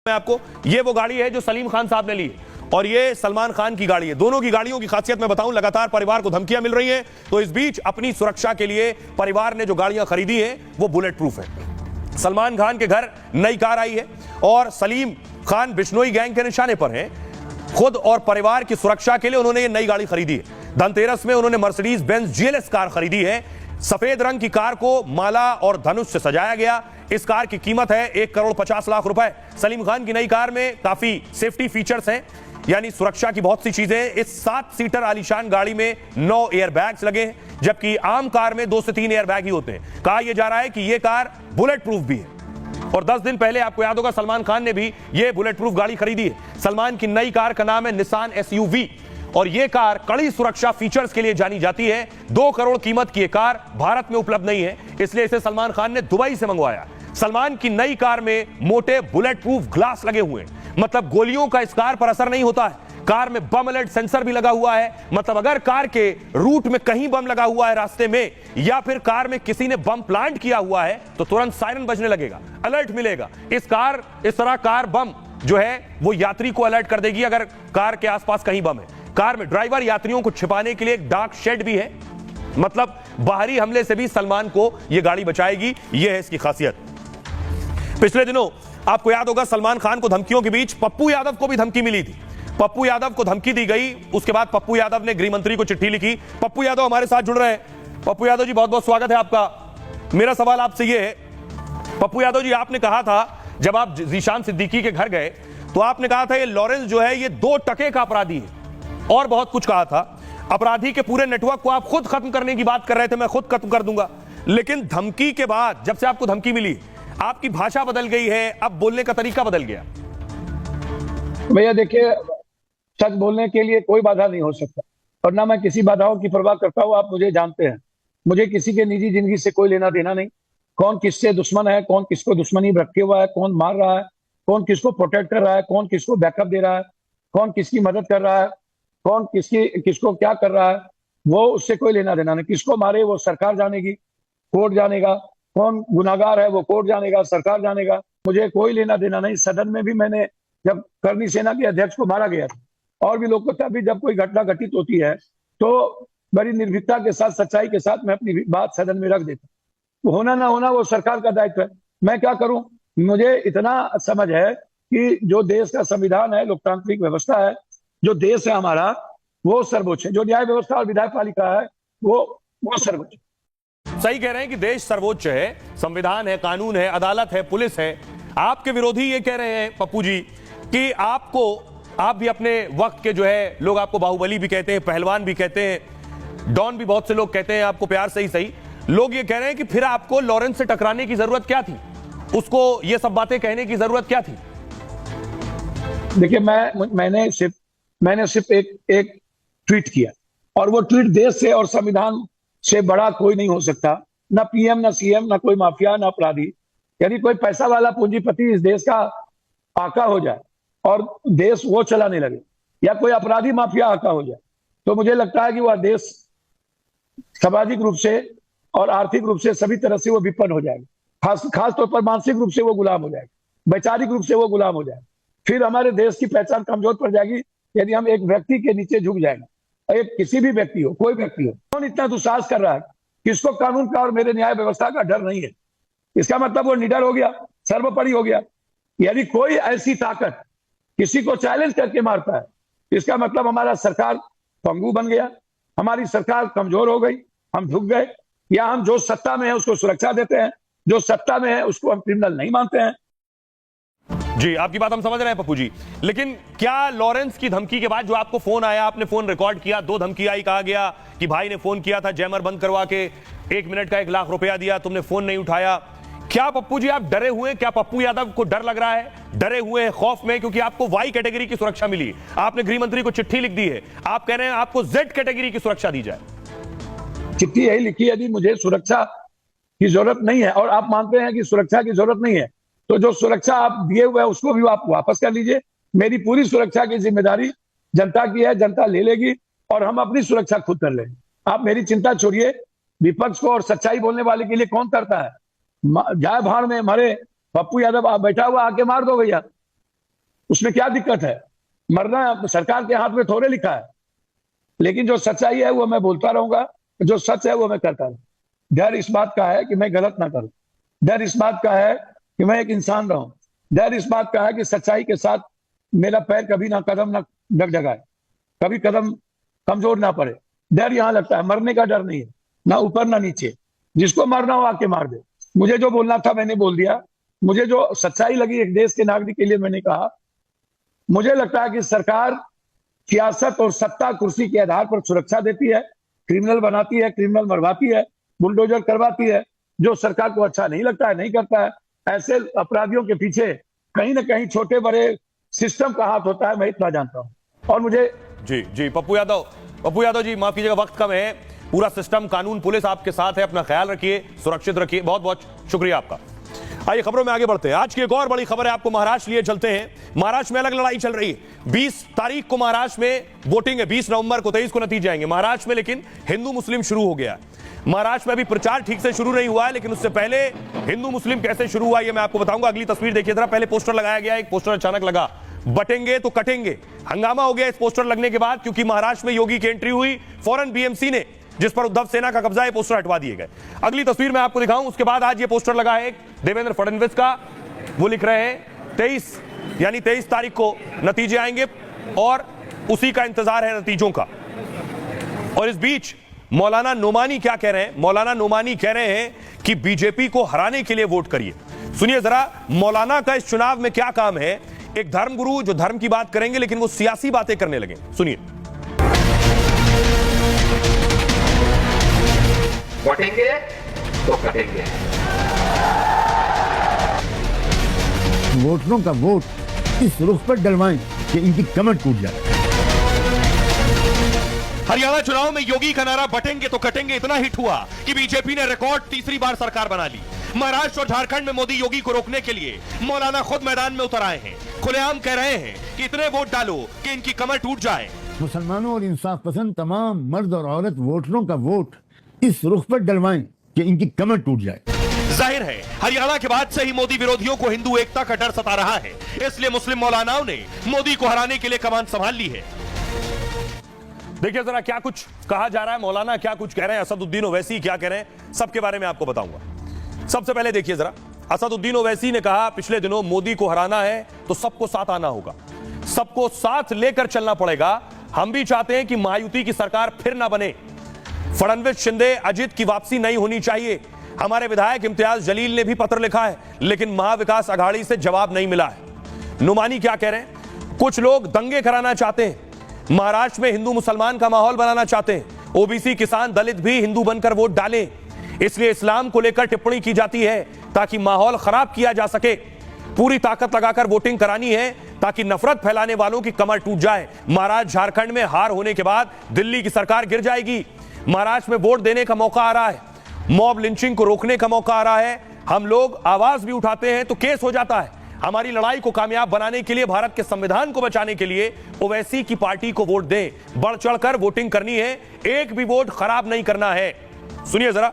मैं आपको, ये वो गाड़ी है जो सलीम खान साहब ने ली और ये सलमान खान की गाड़ी है। दोनों की गाड़ियों की खासियत मैं बताऊं, लगातार परिवार को धमकियां मिल रही हैं, तो इस बीच अपनी सुरक्षा के लिए परिवार ने जो गाड़ियां खरीदी हैं वो बुलेट प्रूफ है। सलमान खान के घर नई कार आई है और सलीम खान बिश्नोई गैंग के निशाने पर हैं। खुद और परिवार की सुरक्षा के लिए उन्होंने ये नई गाड़ी खरीदी है। धनतेरस में उन्होंने मर्सिडीज बेंज जीएलएस कार खरीदी है। सफेद रंग की कार को माला और धनुष से सजाया गया। इस कार की कीमत है 1,50,00,000 रुपए। सलीम खान की नई कार में काफी सेफ्टी फीचर्स हैं, यानी सुरक्षा की बहुत सी चीजें। इस 7 सीटर आलीशान गाड़ी में 9 एयर बैग्स लगे हैं, जबकि आम कार में 2 से 3 एयर बैग ही होते हैं। कहा यह जा रहा है कि यह कार बुलेट प्रूफ भी है। और 10 दिन पहले आपको याद होगा सलमान खान ने भी यह बुलेट प्रूफ गाड़ी खरीदी है। सलमान की नई कार का नाम है निसान एसयूवी और यह कार कड़ी सुरक्षा फीचर्स के लिए जानी जाती है। 2 करोड़ कीमत की यह कार भारत में उपलब्ध नहीं है, इसलिए इसे सलमान खान ने दुबई से मंगवाया। सलमान की नई कार में मोटे बुलेट प्रूफ ग्लास लगे हुए हैं, मतलब गोलियों का इस कार पर असर नहीं होता है। कार में बम अलर्ट सेंसर भी लगा हुआ है, मतलब अगर कार के रूट में कहीं बम लगा हुआ है रास्ते में, या फिर कार में किसी ने बम प्लांट किया हुआ है, तो तुरंत सायरन बजने लगेगा, अलर्ट मिलेगा। इस तरह कार बम जो है वो यात्री को अलर्ट कर देगी अगर कार के आसपास कहीं बम है। कार में ड्राइवर यात्रियों को छिपाने के लिए एक डार्क शेड भी है, मतलब बाहरी हमले से भी सलमान को यह गाड़ी बचाएगी। यह है इसकी खासियत। पिछले दिनों आपको याद होगा सलमान खान को धमकियों के बीच पप्पू यादव को भी धमकी मिली थी। पप्पू यादव को धमकी दी गई, उसके बाद पप्पू यादव ने गृह मंत्री को चिट्ठी लिखी। पप्पू यादव हमारे साथ जुड़ रहे हैं। पप्पू यादव जी बहुत बहुत स्वागत है आपका। मेरा सवाल आपसे यह है, पप्पू यादव जी, आपने कहा था जब आप जीशान सिद्दीकी के घर गए तो आपने कहा था ये लॉरेंस जो है ये 2 टके का अपराधी है और बहुत कुछ कहा था। अपराधी के पूरे नेटवर्क को आप खुद खत्म करने की बात कर रहे थे, मैं खुद खत्म कर दूंगा। लेकिन धमकी के बाद, जब से आपको धमकी मिली, आपकी भाषा बदल गई है, अब बोलने का तरीका बदल गया। भैया देखिए, सच बोलने के लिए कोई बाधा नहीं हो सकता और ना मैं किसी बाधाओं की परवाह करता हूं। आप मुझे जानते हैं, मुझे किसी के निजी जिंदगी से कोई लेना देना नहीं। कौन किससे दुश्मन है, कौन किसको दुश्मनी रखे हुआ है, कौन मार रहा है, कौन किसको प्रोटेक्ट कर रहा है, कौन किसको बैकअप दे रहा है, कौन किसकी मदद कर रहा है, कौन किसको क्या कर रहा है, वो उससे कोई लेना देना नहीं। किसको मारे वो सरकार जानेगी, कोर्ट जानेगा। कौन गुनाहगार है वो कोर्ट जानेगा, सरकार जानेगा। मुझे कोई लेना देना नहीं। सदन में भी मैंने, जब करनी सेना के अध्यक्ष को मारा गया था, और भी लोग को, तभी जब कोई घटना घटित होती है तो बड़ी निर्भीकता के साथ, सच्चाई के साथ मैं अपनी बात सदन में रख देता हूं। होना ना होना वो सरकार का दायित्व है, मैं क्या करूं। मुझे इतना समझ है कि जो देश का संविधान है, लोकतांत्रिक व्यवस्था है, जो देश है हमारा, वो सर्वोच्च है। जो न्याय व्यवस्था और विधायक पालिका है वो सर्वोच्च है। सही कह रहे हैं कि देश सर्वोच्च है, संविधान है, कानून है, अदालत है, पुलिस है। आपके विरोधी ये कह रहे हैं पप्पू जी कि आप भी अपने वक्त के जो है, लोग आपको बाहुबली भी कहते हैं, पहलवान भी कहते हैं, डॉन भी बहुत से लोग कहते हैं आपको प्यार से ही सही। लोग ये कह रहे हैं कि फिर आपको लॉरेंस से टकराने की जरूरत क्या थी, उसको ये सब बातें कहने की जरूरत क्या थी? देखिए, मैंने सिर्फ एक ट्वीट किया, और वो ट्वीट देश से और संविधान से बड़ा कोई नहीं हो सकता। ना पीएम, ना सीएम, ना कोई माफिया, ना अपराधी। यदि कोई पैसा वाला पूंजीपति इस देश का आका हो जाए और देश वो चलाने लगे, या कोई अपराधी माफिया आका हो जाए, तो मुझे लगता है कि वह देश सामाजिक रूप से और आर्थिक रूप से सभी तरह से वो विपन्न हो जाएगा। खास तौर पर मानसिक रूप से वो गुलाम हो जाएगा, वैचारिक रूप से वो गुलाम हो जाएगा। फिर हमारे देश की पहचान कमजोर पड़ जाएगी यदि हम एक व्यक्ति के नीचे झुक जाएंगे। एक किसी भी व्यक्ति हो, कोई व्यक्ति हो, कौन इतना दुस्साहस कर रहा है, किसको कानून का और मेरे न्याय व्यवस्था का डर नहीं है, इसका मतलब वो निडर हो गया, सर्वोपरि हो गया। यदि कोई ऐसी ताकत किसी को चैलेंज करके मारता है, इसका मतलब हमारा सरकार पंगु बन गया, हमारी सरकार कमजोर हो गई, हम झुक गए, या हम जो सत्ता में है उसको सुरक्षा देते हैं, जो सत्ता में है उसको हम क्रिमिनल नहीं मानते हैं। जी, आपकी बात हम समझ रहे हैं पप्पू जी, लेकिन क्या लॉरेंस की धमकी के बाद जो आपको फोन आया, आपने फोन रिकॉर्ड किया, 2 धमकी आई, कहा गया कि भाई ने फोन किया था, जैमर बंद करवा के 1 मिनट का 1 लाख रुपया दिया, तुमने फोन नहीं उठाया, क्या पप्पू जी आप डरे हुए हैं? क्या पप्पू यादव को डर लग रहा है, डरे हुए हैं खौफ में, क्योंकि आपको वाई कैटेगरी की सुरक्षा मिली, आपने गृह मंत्री को चिट्ठी लिख दी है, आप कह रहे हैं आपको जेड कैटेगरी की सुरक्षा दी जाए। चिट्ठी यही लिखी, यदि मुझे सुरक्षा की जरूरत नहीं है और आप मानते हैं कि सुरक्षा की जरूरत नहीं है, तो जो सुरक्षा आप दिए हुए हैं उसको भी आप वापस कर लीजिए। मेरी पूरी सुरक्षा की जिम्मेदारी जनता की है, जनता ले लेगी, और हम अपनी सुरक्षा खुद कर लेंगे। आप मेरी चिंता छोड़िए। विपक्ष को और सच्चाई बोलने वाले के लिए कौन करता है? जाए भाड़ में मरे पप्पू यादव, आप बैठा हुआ आके मार दो भैया, उसमें क्या दिक्कत है? मरना सरकार के हाथ में थोड़े लिखा है। लेकिन जो सच्चाई है वो मैं बोलता रहूंगा, जो सच है वो मैं करता रहूंगा। डर इस बात का है कि मैं गलत ना करूं, डर इस बात का है कि मैं एक इंसान रहूं, डर इस बात का है कि सच्चाई के साथ मेरा पैर कभी ना कदम ना डगडगाए, कभी कदम कमजोर ना पड़े। डर यहां लगता है, मरने का डर नहीं है, ना ऊपर ना नीचे। जिसको मारना हो आके मार दे। मुझे जो बोलना था मैंने बोल दिया। मुझे जो सच्चाई लगी एक देश के नागरिक के लिए मैंने कहा। मुझे लगता है कि सरकार सियासत और सत्ता कुर्सी के आधार पर सुरक्षा देती है, क्रिमिनल बनाती है, क्रिमिनल मरवाती है, बुलडोजर करवाती है। जो सरकार को अच्छा नहीं लगता है नहीं करता है। ऐसे अपराधियों के पीछे कहीं ना कहीं छोटे बड़े सिस्टम का हाथ होता है, मैं इतना जानता हूं। और मुझे जी पप्पू यादव जी, माफ कीजिएगा, वक्त कम है। पूरा सिस्टम, कानून, पुलिस आपके साथ है। अपना ख्याल रखिए, सुरक्षित रखिए। बहुत बहुत शुक्रिया आपका। आइए खबरों में आगे बढ़ते हैं। आज की एक और बड़ी खबर है, आपको महाराष्ट्र लिए चलते हैं। महाराष्ट्र में अलग लड़ाई चल रही है। 20 तारीख को महाराष्ट्र में वोटिंग है, 20 नवंबर को, 23 को नतीजे आएंगे महाराष्ट्र में। लेकिन हिंदू मुस्लिम शुरू हो गया है महाराष्ट्र में। अभी प्रचार ठीक से शुरू नहीं हुआ है, लेकिन उससे पहले हिंदू मुस्लिम कैसे शुरू हुआ ये मैं आपको बताऊंगा। अगली तस्वीर देखिए जरा। पहले पोस्टर लगाया गया, एक पोस्टर अचानक लगा, बटेंगे तो कटेंगे। हंगामा हो गया इस पोस्टर लगने के बाद, क्योंकि महाराष्ट्र में योगी की एंट्री हुई। फौरन बीएमसी ने, जिस पर उद्धव सेना का कब्जा है, पोस्टर हटवा दिए गए। अगली तस्वीर मैं आपको दिखाऊं। उसके बाद आज ये पोस्टर लगा है एक देवेंद्र फडणवीस का। वो लिख रहे हैं 23 तारीख को नतीजे आएंगे और उसी का इंतजार है नतीजों का। और इस बीच मौलाना नोमानी क्या कह रहे हैं? मौलाना नोमानी कह रहे हैं कि बीजेपी को हराने के लिए वोट करिए। सुनिए जरा मौलाना का इस चुनाव में क्या काम है। एक धर्मगुरु जो धर्म की बात करेंगे, लेकिन वो सियासी बातें करने लगे। सुनिए। बटेंगे तो कटेंगे। वोटरों का वोट इस रुख पर डलवाएं कि इनकी कमर टूट जाए। हरियाणा चुनाव में योगी का नारा बटेंगे तो कटेंगे इतना हिट हुआ कि बीजेपी ने रिकॉर्ड तीसरी बार सरकार बना ली। महाराष्ट्र और झारखंड में मोदी योगी को रोकने के लिए मौलाना खुद मैदान में उतर आए हैं। खुलेआम कह रहे हैं कि इतने वोट डालो कि इनकी कमर टूट जाए। मुसलमानों और इंसाफ पसंद तमाम मर्द और औरत वोटरों का वोट इस रुख पर डलवाएं कि इनकी कमर टूट जाए। जाहिर है हरियाणा के बाद से ही मोदी विरोधियों को हिंदू एकता का डर सता रहा है, इसलिए मुस्लिम मौलानाओं ने मोदी को हराने के लिए कमान संभाल ली है। देखिए जरा क्या कुछ कहा जा रहा है, मौलाना क्या कुछ कह रहे हैं, असदुद्दीन ओवैसी क्या कह रहे हैं, सबके बारे में आपको बताऊंगा। सबसे पहले देखिए जरा, असदुद्दीन ओवैसी ने कहा पिछले दिनों मोदी को हराना है तो सबको साथ आना होगा, सबको साथ लेकर चलना पड़ेगा। हम भी चाहते हैं कि महायुति की सरकार फिर ना बने। फडणवीस, शिंदे, अजित की वापसी नहीं होनी चाहिए। हमारे विधायक इम्तियाज जलील ने भी पत्र लिखा है, लेकिन महाविकास अघाड़ी से जवाब नहीं मिला है। नुमानी क्या कह रहे हैं? कुछ लोग दंगे कराना चाहते हैं, महाराष्ट्र में हिंदू मुसलमान का माहौल बनाना चाहते हैं। ओबीसी, किसान, दलित भी हिंदू बनकर वोट डालें, इसलिए इस्लाम को लेकर टिप्पणी की जाती है ताकि माहौल खराब किया जा सके। पूरी ताकत लगाकर वोटिंग करानी है ताकि नफरत फैलाने वालों की कमर टूट जाए। महाराष्ट्र, झारखंड में हार होने के बाद दिल्ली की सरकार गिर जाएगी। महाराष्ट्र में वोट देने का मौका आ रहा है, मॉब लिंचिंग को रोकने का मौका आ रहा है। हम लोग आवाज भी उठाते हैं तो केस हो जाता है। हमारी लड़ाई को कामयाब बनाने के लिए, भारत के संविधान को बचाने के लिए ओवैसी की पार्टी को वोट दें। बढ़ चढ़कर वोटिंग करनी है, एक भी वोट खराब नहीं करना है। सुनिए जरा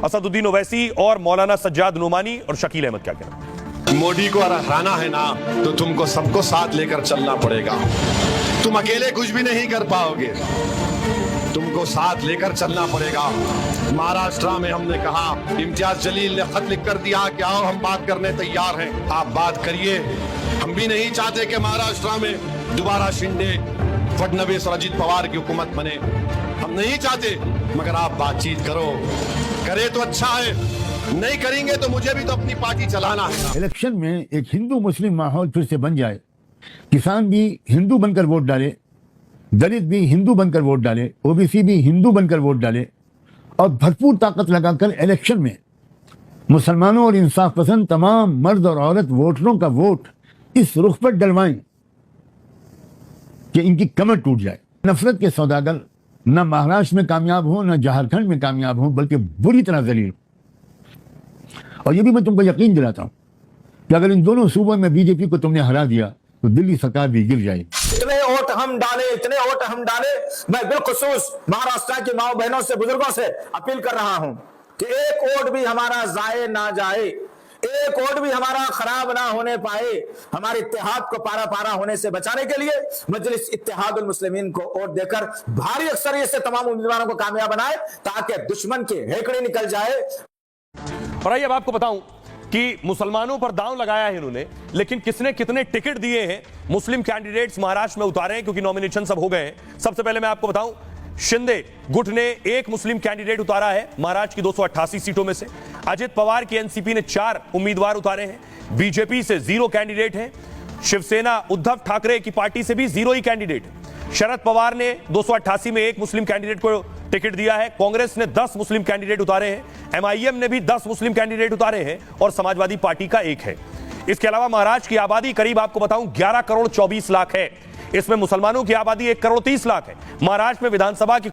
असदुद्दीन ओवैसी और मौलाना सज्जाद नुमानी और शकील अहमद क्या कह रहे हैं। मोदी को हराना है ना तो तुमको सबको साथ लेकर चलना पड़ेगा। तुम अकेले कुछ भी नहीं कर पाओगे, तुमको साथ लेकर चलना पड़ेगा। महाराष्ट्र में हमने कहा, इम्तियाज जलील ने खत लिख कर दिया कि आओ हम बात करने तैयार हैं, आप बात करिए। हम भी नहीं चाहते कि महाराष्ट्र में दोबारा शिंदे, फडणवीस और अजित पवार की हुकूमत बने, हम नहीं चाहते, मगर आप बातचीत करो, करे तो अच्छा है, नहीं करेंगे तो मुझे भी तो अपनी पार्टी चलाना है। इलेक्शन में एक हिंदू मुस्लिम माहौल फिर से बन जाए, किसान भी हिंदू बनकर वोट डाले, दलित भी हिंदू बनकर वोट डाले, ओबीसी भी हिंदू बनकर वोट डाले और भरपूर ताकत लगाकर इलेक्शन में मुसलमानों और इंसाफ पसंद तमाम मर्द और औरत वोटरों का वोट इस रुख पर डलवाएं कि इनकी कमर टूट जाए। नफरत के सौदागर न महाराष्ट्र में कामयाब हो, न झारखंड में कामयाब हो, बल्कि बुरी तरह जलील। और ये भी मैं तुमको यकीन दिलाता हूं कि अगर इन दोनों सूबों में बीजेपी को तुमने हरा दिया तो दिल्ली सरकार भी गिर जाएगी। इतने वोट हम डाले, मैं बिलखुसूस महाराष्ट्र की माओ बहनों से, बुजुर्गों से अपील कर रहा हूं कि एक वोट भी हमारा जाए ना जाए। एक वोट भी हमारा खराब ना होने पाए, हमारे इत्तेहाद को पारा पारा होने से बचाने के लिए मजलिस इत्तेहादुल मुस्लिमीन को वोट देकर भारी अक्सरियत से तमाम उम्मीदवारों को कामयाब बनाए ताकि दुश्मन के हेकड़े निकल जाए। और आइए अब आपको बताऊं कि मुसलमानों पर दांव लगाया है इन्होंने, लेकिन किसने कितने टिकट दिए हैं मुस्लिम कैंडिडेट्स महाराष्ट्र में उतारे हैं, क्योंकि नॉमिनेशन सब हो गए हैं। सबसे पहले मैं आपको बताऊं, शिंदे गुट ने एक मुस्लिम कैंडिडेट उतारा है महाराष्ट्र की 288 सीटों में से। अजित पवार की एनसीपी ने 4 उम्मीदवार उतारे हैं। बीजेपी से 0 कैंडिडेट हैं। शिवसेना उद्धव ठाकरे की पार्टी से भी 0 ही कैंडिडेट है। शरद पवार ने 288 में 1 मुस्लिम कैंडिडेट को टिकट दिया है। कांग्रेस ने 10 मुस्लिम कैंडिडेट उतारे हैं। एमआईएम ने भी 10 मुस्लिम कैंडिडेट उतारे हैं और समाजवादी पार्टी का 1 है। इसके अलावा महाराष्ट्र की आबादी करीब आपको बताऊं 11 करोड़ 24 लाख है। इसमें मुसलमानों की आबादी 1 करोड़ 30 लाख है। महाराष्ट्र में विधानसभा की